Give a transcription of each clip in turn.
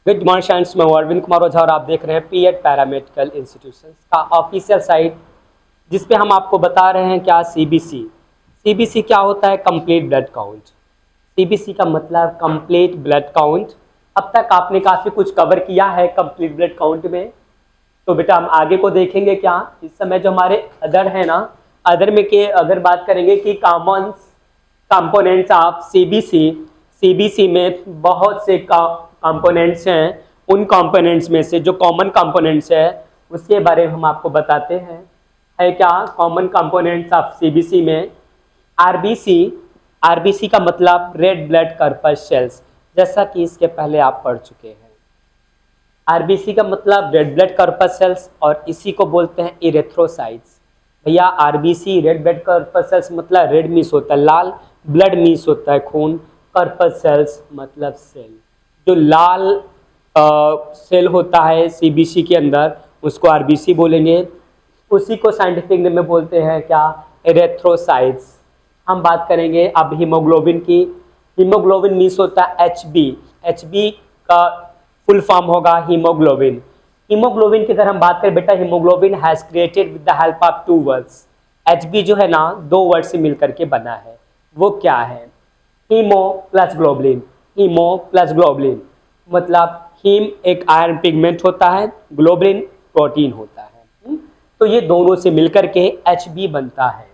Good morning students, मैं अरविंद कुमार ओझा और आप देख रहे हैं पीएड पैरामेडिकल इंस्टीट्यूशन का ऑफिशियल साइट, जिस पे हम आपको बता रहे हैं क्या सीबीसी। सीबीसी क्या होता है? Complete blood count. सीबीसी का मतलब कंप्लीट ब्लड काउंट। अब तक आपने काफ़ी कुछ कवर किया है कंप्लीट ब्लड काउंट में, तो बेटा हम आगे को देखेंगे क्या। इस समय जो हमारे अदर है ना, अदर में के अगर बात करेंगे कि common components of CBC. CBC में बहुत से कंपोनेंट्स हैं, उन कंपोनेंट्स में से जो कॉमन कंपोनेंट्स है उसके बारे में हम आपको बताते हैं। है क्या कॉमन कंपोनेंट्स ऑफ सीबीसी में? आरबीसी। आरबीसी का मतलब रेड ब्लड कॉर्पस सेल्स, जैसा कि इसके पहले आप पढ़ चुके हैं। आरबीसी का मतलब रेड ब्लड कॉर्पस सेल्स और इसी को बोलते हैं इरेथ्रोसाइट्स। भैया RBC red blood corpus cells मतलब रेड मीन्स होता है लाल, ब्लड मीन्स होता है खून, कॉर्पस सेल्स मतलब सेल। जो लाल सेल होता है सीबीसी के अंदर उसको आरबीसी बोलेंगे। उसी को साइंटिफिक नेम में बोलते हैं क्या? इरेथ्रोसाइट्स। हम बात करेंगे अब हीमोग्लोबिन की। हीमोग्लोबिन मीन्स होता है एचबी। एचबी का फुल फॉर्म होगा हीमोग्लोबिन। हीमोग्लोबिन की अगर हम बात करें बेटा, haemoglobin has created with the help of two words. HB जो है ना, दो वर्ड से मिलकर के बना है। वो क्या है? Haemo plus globulin. Haemo plus globulin मतलब हीम एक आयरन पिगमेंट होता है, ग्लोबुलिन प्रोटीन होता है। तो ये दोनों से मिलकर के एचबी बनता है।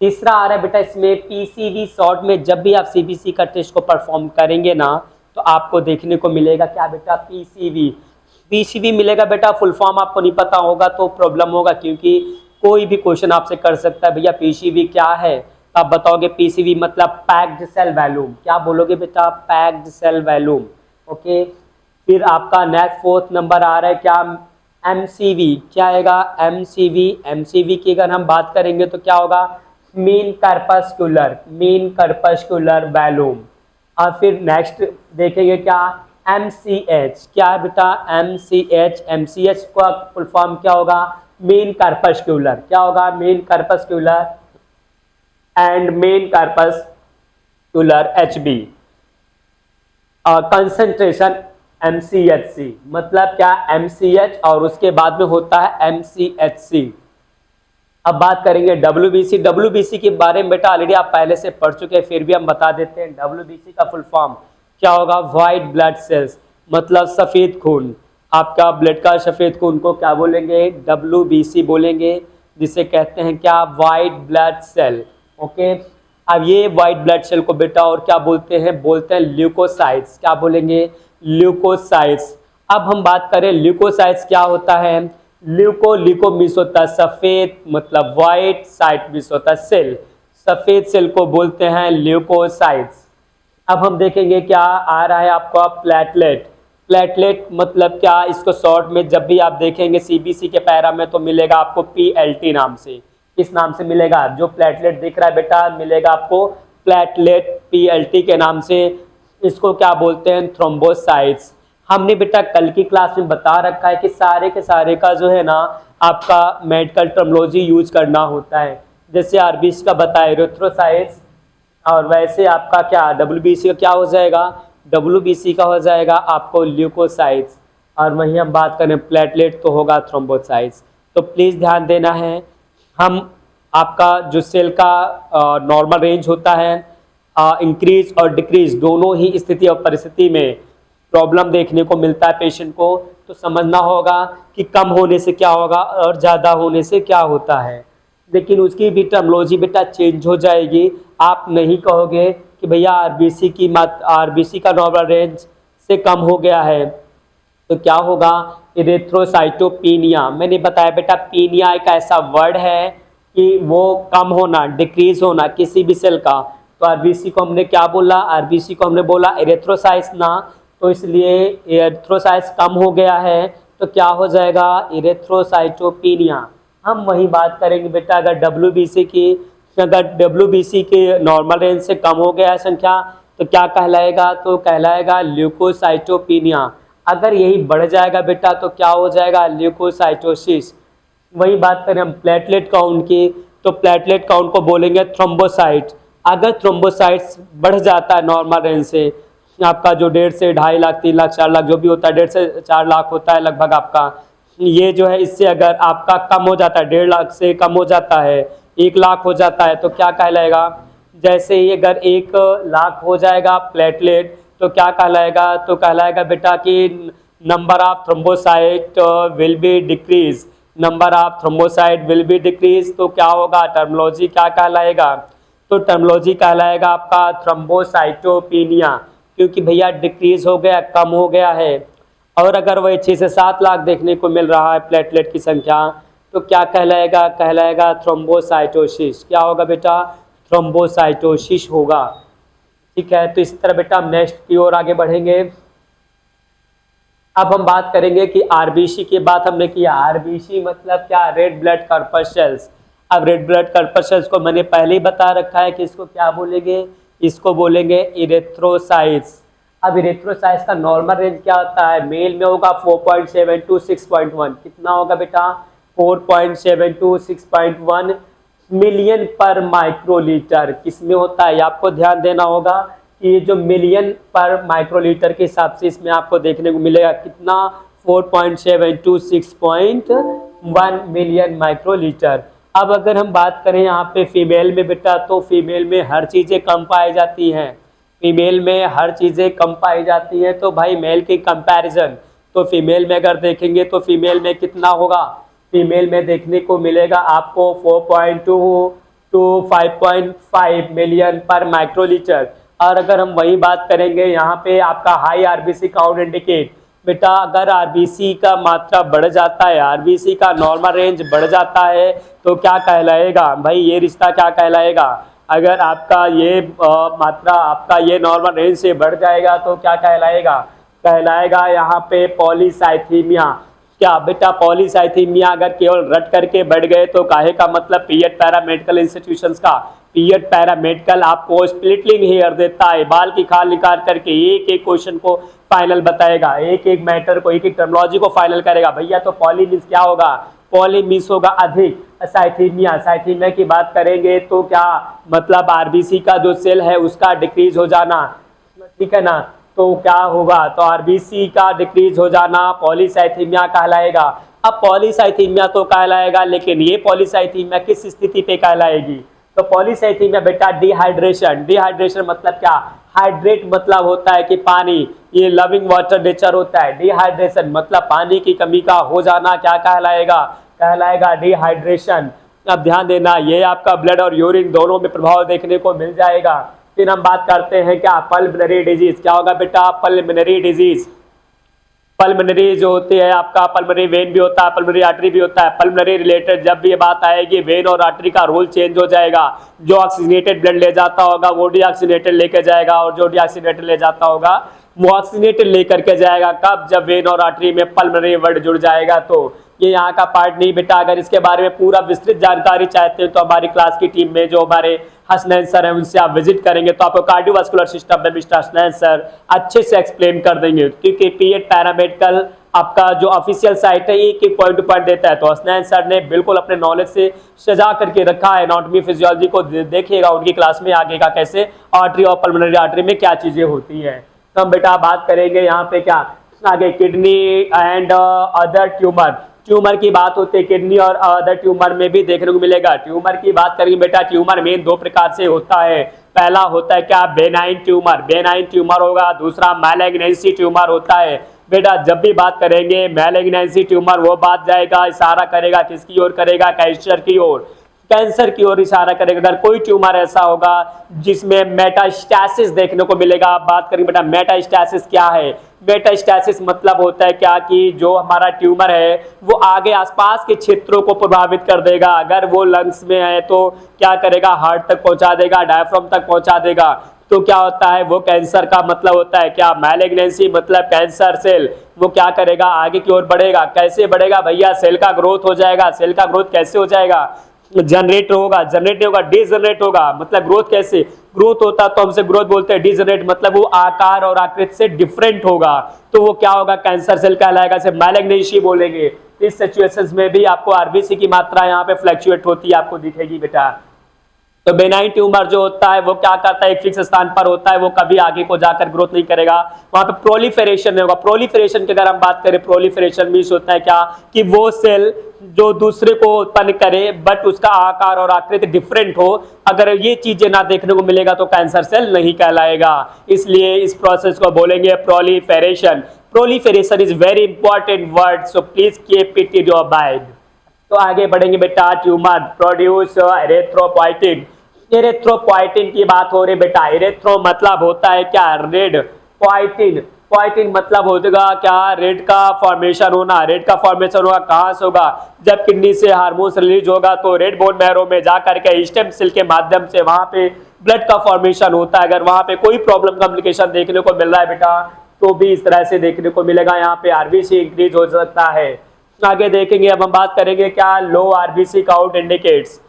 तीसरा आ रहा है बेटा इसमें पीसीवी। शॉर्ट में जब भी आप सीबीसी का टेस्ट को परफॉर्म करेंगे ना, तो आपको देखने को मिलेगा क्या बेटा? पीसीवी। पीसीवी मिलेगा बेटा, फुल फॉर्म आपको नहीं पता होगा तो प्रॉब्लम होगा, क्योंकि कोई भी क्वेश्चन आपसे कर सकता है भैया पीसीवी क्या है, तो आप बताओगे पीसीवी मतलब पैक्ड सेल वॉल्यूम। क्या बोलोगे बेटा? Packed cell volume. ओके। फिर आपका नेक्स्ट फोर्थ नंबर आ रहा है क्या? एमसीवी। क्या आएगा? एमसीवी। एमसीवी की अगर हम बात करेंगे तो क्या होगा? Mean corpuscular. Mean corpuscular volume. और फिर नेक्स्ट देखेंगे क्या? एमसीएच। क्या है बेटा? एमसीएच। एमसीएच का फुल फॉर्म क्या होगा? Mean corpuscular. क्या होगा? Mean corpuscular and mean corpuscular Hb. Concentration MCHC मतलब क्या? MCH और उसके बाद में होता है MCHC। अब बात करेंगे WBC। WBC के बारे में बेटा ऑलरेडी आप पहले से पढ़ चुके हैं, फिर भी हम बता देते हैं। WBC का फुल फॉर्म क्या होगा? व्हाइट ब्लड सेल्स मतलब सफ़ेद खून। आपका ब्लड का सफ़ेद खून को क्या बोलेंगे? WBC बोलेंगे, जिसे कहते हैं क्या? White blood cell. ओके। अब ये व्हाइट ब्लड सेल को बेटा और क्या बोलते हैं? बोलते हैं ल्यूकोसाइट्स। क्या बोलेंगे? ल्यूकोसाइट्स। अब हम बात करें ल्यूकोसाइट्स क्या होता है। ल्यूको मीन्स होता है सफ़ेद मतलब व्हाइट, साइट मीन्स होता है सेल। सफ़ेद सेल को बोलते हैं ल्यूकोसाइट्स। अब हम देखेंगे क्या आ रहा है आपको? प्लेटलेट। प्लेटलेट मतलब क्या? इसको शॉर्ट में जब भी आप देखेंगे सीबीसी के पैरा में तो मिलेगा आपको पीएलटी नाम से। किस नाम से मिलेगा? जो प्लेटलेट दिख रहा है बेटा मिलेगा आपको प्लेटलेट पीएलटी के नाम से। इसको क्या बोलते हैं? थ्रोम्बोसाइट्स। हमने बेटा कल की क्लास में बता रखा है कि सारे के सारे का जो है ना आपका मेडिकल टर्मिनोलॉजी यूज करना होता है। जैसे आरबीसी का बताया एरिथ्रोसाइट्स, और वैसे आपका क्या डब्ल्यूबीसी का क्या हो जाएगा? डब्ल्यूबीसी का हो जाएगा आपको ल्यूकोसाइट्स। और वहीं हम बात करें प्लेटलेट तो होगा थ्रोम्बोसाइट्स। तो प्लीज़ ध्यान देना है, हम आपका जो सेल का नॉर्मल रेंज होता है, इंक्रीज और डिक्रीज दोनों ही स्थिति और परिस्थिति में प्रॉब्लम देखने को मिलता है पेशेंट को, तो समझना होगा कि कम होने से क्या होगा और ज़्यादा होने से क्या होता है। लेकिन उसकी भी टर्मोलॉजी बेटा चेंज हो जाएगी। आप नहीं कहोगे कि भैया आरबीसी का नॉर्मल रेंज से कम हो गया है, तो क्या होगा? इरेथ्रोसाइटोपिनिया। मैंने बताया बेटा पीनिया एक ऐसा वर्ड है कि वो कम होना, डिक्रीज होना किसी भी सेल का। तो आरबीसी को हमने क्या बोला? आरबीसी को हमने बोला इरेथ्रोसाइट्स ना, तो इसलिए इरेथ्रोसाइट्स कम हो गया है तो क्या हो जाएगा? इरेथ्रोसाइटोपिनिया। हम वही बात करेंगे बेटा अगर डब्ल्यूबीसी की, अगर डब्ल्यूबीसी के नॉर्मल रेंज से कम हो गया है संख्या तो क्या कहलाएगा? तो कहलाएगा ल्यूकोसाइटोपिनिया। अगर यही बढ़ जाएगा बेटा तो क्या हो जाएगा? ल्यूकोसाइटोसिस। वही बात करें हम प्लेटलेट काउंट की, तो प्लेटलेट काउंट को बोलेंगे थ्रोम्बोसाइट। अगर थ्रोम्बोसाइट्स बढ़ जाता है नॉर्मल रेंज से आपका जो 1.5 से 2.5 लाख 3 लाख 4 लाख जो भी होता है 1.5 से 4 लाख होता है लगभग आपका, ये जो है इससे अगर आपका कम हो जाता है 1.5 लाख से कम हो जाता है 1 लाख हो जाता है तो क्या कहलाएगा। जैसे ही अगर 1 लाख हो जाएगा प्लेटलेट तो क्या कहलाएगा, तो कहलाएगा बेटा कि number of thrombocyte will be decrease, number of thrombocyte will be decrease. तो क्या होगा, टर्मिनोलॉजी क्या कहलाएगा, तो टर्मिनोलॉजी कहलाएगा आपका थ्रोम्बोसाइटोपिनिया, क्योंकि भैया डिक्रीज हो गया, कम हो गया है। और अगर वही 6 से 7 लाख देखने को मिल रहा है प्लेटलेट की संख्या तो क्या कहलाएगा, कहलाएगा थ्रोम्बोसाइटोसिस। क्या होगा बेटा, थ्रोम्बोसाइटोसिस होगा। ठीक है, तो इस तरह बेटा हम नेक्स्ट की ओर आगे बढ़ेंगे। अब हम बात करेंगे कि आरबीसी की बात हमने किया, आरबीसी मतलब क्या, रेड ब्लड कॉर्पस्कल्स। अब रेड ब्लड कॉर्पस्कल्स को मैंने पहले ही बता रखा है कि इसको क्या बोलेंगे, इसको बोलेंगे इरेथ्रोसाइट्स। अब इरेथ्रोसाइट्स का नॉर्मल रेंज क्या होता है, मेल में होगा 4.7 to 6.1, कितना होगा बेटा 4.7 to 6.1 मिलियन पर माइक्रोलीटर। किसमें होता है, आपको ध्यान देना होगा कि ये जो मिलियन पर माइक्रोलीटर के हिसाब से इसमें आपको देखने को मिलेगा कितना 4.7 to 6.1 मिलियन माइक्रोलीटर। अब अगर हम बात करें यहाँ पे फीमेल में बेटा, तो फीमेल में हर चीज़ें कम पाई जाती हैं, फीमेल में हर चीज़ें कम पाई जाती हैं। तो भाई मेल के कंपैरिजन तो फीमेल में अगर देखेंगे तो फीमेल में कितना होगा, फीमेल में देखने को मिलेगा आपको 4.2 to 5.5 मिलियन पर माइक्रोलीटर। और अगर हम वही बात करेंगे यहाँ पे आपका हाई आरबीसी काउंट इंडिकेट, बेटा अगर आरबीसी का मात्रा बढ़ जाता है, आरबीसी का नॉर्मल रेंज बढ़ जाता है तो क्या कहलाएगा भाई, ये रिश्ता क्या कहलाएगा। अगर आपका ये मात्रा आपका ये नॉर्मल रेंज से बढ़ जाएगा तो क्या कहलाएगा, कहलाएगा यहाँ पे पॉलीसाइथीमिया। क्या बेटा, पॉलीसाइथीमिया अगर केवल रट करके बढ़ गए तो काहे का मतलब पीएड पैरामेडिकल इंस्टीट्यूशंस का पीएड पैरामेडिकल आपको स्प्लिटलिंग हेयर देता है, बाल की खाल निकाल करके एक एक क्वेश्चन को फाइनल बताएगा, एक एक मैटर को, एक एक टर्मिनोलॉजी को फाइनल करेगा भैया। तो पॉली मीन्स क्या होगा, पॉली मीन्स होगा अधिक। साइथीमिया, साइथीमिया की बात करेंगे तो क्या मतलब आरबीसी का जो सेल है उसका डिक्रीज हो जाना, ठीक है ना, तो क्या होगा, तो आरबीसी का डिक्रीज हो जाना पॉलीसाइथीमिया कहलाएगा। अब पॉलीसाइथीमिया तो कहलाएगा, लेकिन ये पॉलीसाइथीमिया किस स्थिति पे कहलाएगी, तो पॉलीसाइथीमिया बेटा डिहाइड्रेशन। डिहाइड्रेशन मतलब क्या, हाइड्रेट मतलब होता है कि पानी, ये लविंग वाटर नेचर होता है। डिहाइड्रेशन मतलब पानी की कमी का हो जाना क्या कहलाएगा, कहलाएगा डिहाइड्रेशन। अब ध्यान देना, ये आपका ब्लड और यूरिन दोनों में प्रभाव देखने को मिल जाएगा। फिर हम बात करते हैं क्या, पल्मोनरी डिजीज। क्या होगा बेटा, पल्मोनरी डिजीज। पल्मोनरी जो होती है आपका, पल्मोनरी वेन भी होता है, पल्मोनरी आर्टरी भी होता है। पल्मोनरी रिलेटेड जब भी ये बात आएगी वेन और आर्टरी का रोल चेंज हो जाएगा। जो ऑक्सीजनेटेड ब्लड ले जाता होगा वो डीऑक्सीजनेटेड लेके जाएगा, और जो डीऑक्सीजनेटेड ले जाता होगा वो ऑक्सीजनेटेड लेकर के जाएगा। कब, जब वेन और आर्टरी में पल्मोनरी वर्ड जुड़ जाएगा। तो ये यहाँ का पार्ट नहीं बेटा। अगर इसके बारे में पूरा विस्तृत जानकारी चाहते हैं तो हमारी क्लास की टीम में जो हमारे हसनैन सर हैं उनसे आप विजिट करेंगे तो आपको कार्डियोवास्कुलर सिस्टम में मिस्टर हसनैन सर अच्छे से एक्सप्लेन कर देंगे, क्योंकि पीएड पैरामेडिकल आपका जो ऑफिशियल साइट है एक एक पॉइंट टू पॉइंट देता है। तो हसनैन सर ने बिल्कुल अपने नॉलेज से सजा करके रखा है। एनाटॉमी फिजियोलॉजी को देखिएगा उनकी क्लास में आगे का कैसे आर्टरी और पल्मोनरी आर्टरी में क्या चीजें होती है। तो हम बेटा बात करेंगे यहाँ पे क्या आगे, kidney and other tumour. Tumour की बात होती है, किडनी और अदर ट्यूमर में भी देखने को मिलेगा। ट्यूमर की बात करेंगे बेटा, ट्यूमर मेन दो प्रकार से होता है। पहला होता है क्या, बेनाइन ट्यूमर, बेनाइन ट्यूमर होगा। दूसरा मैलिग्नेंसी ट्यूमर होता है। बेटा जब भी बात करेंगे मैलिग्नेंसी ट्यूमर वो बात जाएगा, इशारा करेगा किसकी ओर करेगा, कैंसर की ओर, कैंसर की ओर इशारा करेगा। अगर कोई ट्यूमर ऐसा होगा जिसमें मेटास्टैसिस देखने को मिलेगा। आप बात करेंगे बेटा मेटास्टैसिस क्या है। मेटास्टैसिस मतलब होता है क्या कि जो हमारा ट्यूमर है वो आगे आसपास के क्षेत्रों को प्रभावित कर देगा। अगर वो लंग्स में है तो क्या करेगा, हार्ट तक पहुंचा देगा, डायफ्राम तक पहुंचा देगा। तो क्या होता है, वो कैंसर का मतलब होता है क्या, मैलिग्नेंसी मतलब कैंसर सेल वो क्या करेगा, आगे की ओर बढ़ेगा। कैसे बढ़ेगा भैया, सेल का ग्रोथ हो जाएगा। सेल का ग्रोथ कैसे हो जाएगा, जनरेट होगा, जनरेट नहीं होगा डिजनरेट होगा। मतलब ग्रोथ कैसे, ग्रोथ होता तो हमसे ग्रोथ बोलते हैं, डिजनरेट मतलब वो आकार और आकृति से डिफरेंट होगा। तो वो क्या होगा, कैंसर सेल कहलाएगा, इसे मैलिग्नेंसी बोलेंगे। इस सिचुएशंस में भी आपको आरबीसी की मात्रा यहाँ पे फ्लक्चुएट होती है, आपको दिखेगी बेटा। तो बेनाइन ट्यूमर जो होता है वो क्या करता है, एक फिक्स स्थान पर होता है, वो कभी आगे को जाकर ग्रोथ नहीं करेगा, वहां पे प्रोलिफेरेशन होगा। प्रोलिफेरेशन की अगर हम बात करें, प्रोलिफेरेशन मीन्स होता है क्या कि वो सेल जो दूसरे को उत्पन्न करे बट उसका आकार और आकृति डिफरेंट हो, अगर ये चीजें ना देखने को मिलेगा तो कैंसर सेल नहीं कहलाएगा। इसलिए इस प्रोसेस को बोलेंगे proliferation. Proliferation is very important word, so please keep it in your mind. तो आगे बढ़ेंगे बेटा, ट्यूमर प्रोड्यूस एरिथ्रोपोइटिन। एरिथ्रोपोइटिन की बात हो रही बेटा, एरिथ्रो मतलब होता है क्या, रेड, पोइटिन, पोइटिन मतलब होगा क्या, रेड का फॉर्मेशन होना। रेड का फॉर्मेशन होगा कहां से होगा, जब किडनी से हार्मोन्स रिलीज होगा तो रेड बोन मैरो में जाकर के स्टेम सेल के माध्यम से वहां पे ब्लड का फॉर्मेशन होता है। अगर वहां पे कोई प्रॉब्लम कॉम्प्लिकेशन देखने को मिल रहा है बेटा तो भी इस तरह से देखने को मिलेगा, यहाँ पे आरबीसी इंक्रीज हो सकता है। आगे देखेंगे, अब हम बात करेंगे क्या, लो आरबीसी काउंट इंडिकेट्स।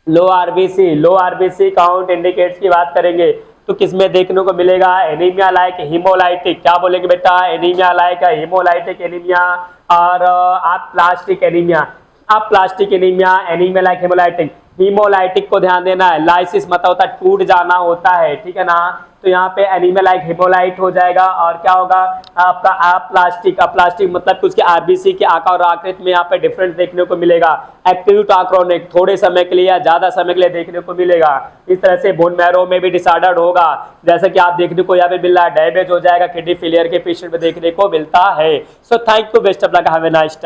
लो आरबीसी काउंट इंडिकेट्स की बात करेंगे तो किसमें देखने को मिलेगा, एनीमिया लाइक हीमोलाइटिक। क्या बोलेंगे बेटा, एनीमिया लाइक हीमोलाइटिक एनीमिया और आप प्लास्टिक एनीमिया। आप plastic anaemia, anaemia like haemolytic. Haemolytic को ध्यान देना है, लाइसिस मतलब होता है टूट जाना होता है, ठीक है ना। तो यहाँ पे एनीमिया लाइक हीमोलाइट हो जाएगा और क्या होगा आपका प्लास्टिक। प्लास्टिक मतलब कि उसके आरबीसी के आकार और आकृति में यहाँ पे डिफरेंस देखने को मिलेगा। एक्यूट आक्रोनिक, थोड़े समय के लिए या ज्यादा समय के लिए देखने को मिलेगा। इस तरह से बोन मैरो में भी डिसऑर्डर होगा, जैसे कि आप देखने को यहाँ पे मिल रहा है, डैमेज हो जाएगा, किडनी फेलियर के पेशेंट में देखने को मिलता है। So thank you, best of luck, have a nice day.